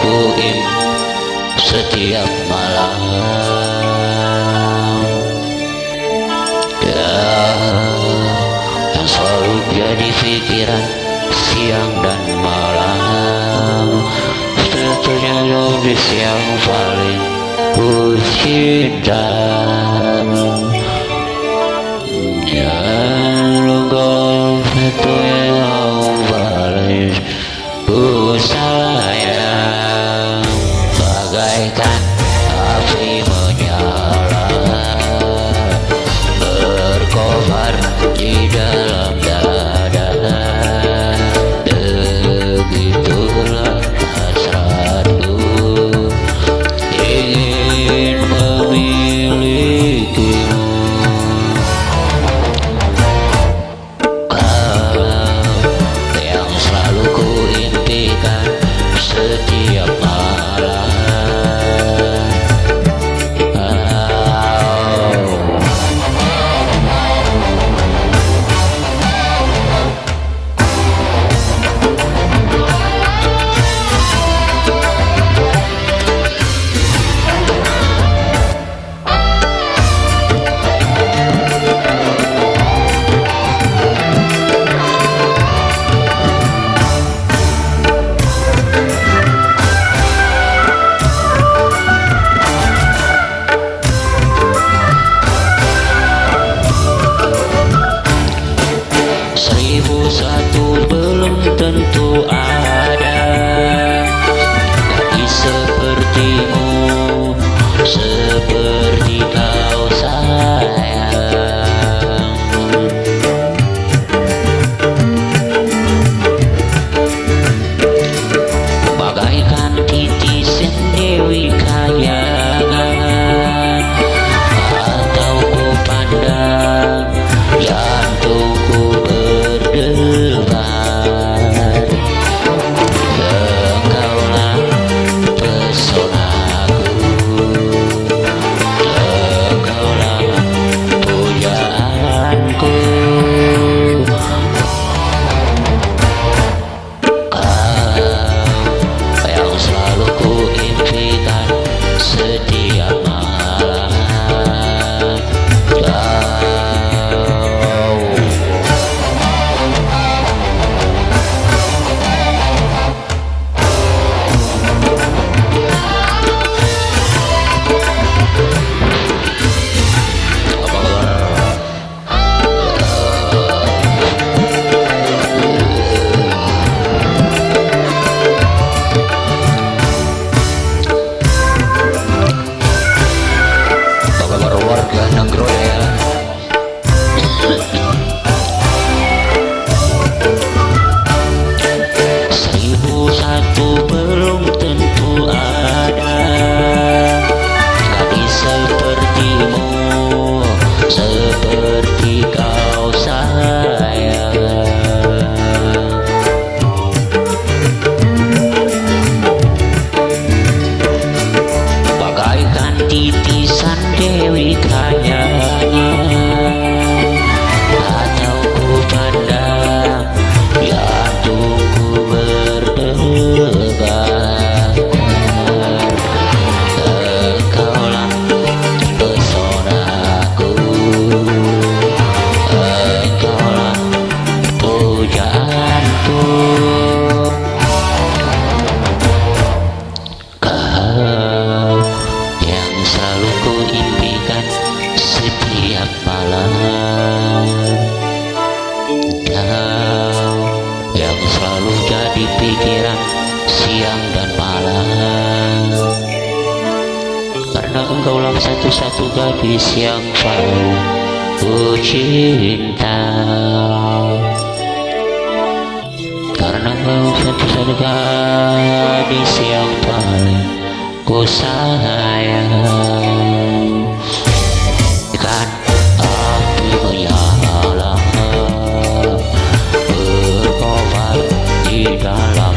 kuin setiap malam. Ya, yang selalu jadi pikiran siang dan malam. Tentunya gadis yang paling ku cinta. Engkau itu yang paling ku sayang. Bagaikan api menyala berkobar di dalam dada. Begitulah hasratku ingin memilikimu. Setiap malam. Satu belum tentu ada gadis sepertimu, seperti kau sayang. Bagaikan titisan dewi kayangan, atau ku pandang jantungku berdebar. Engkaulah pesonaku, engkaulah pujaanku. Kau yang selalu ku impikan setiap malam. Titisan dewi kayangan, atau ku pandang jantungku berdebar. Engkaulah pesonaku, engkaulah pujaanku. Selalu ku impikan setiap malam. Kau yang selalu jadi pikiran siang dan malam. Karena engkaulah satu-satu gadis yang paling ku cinta. Karena engkau satu-satu gadis yang paling ku sayang. Ikan api menyala berkobar di dalam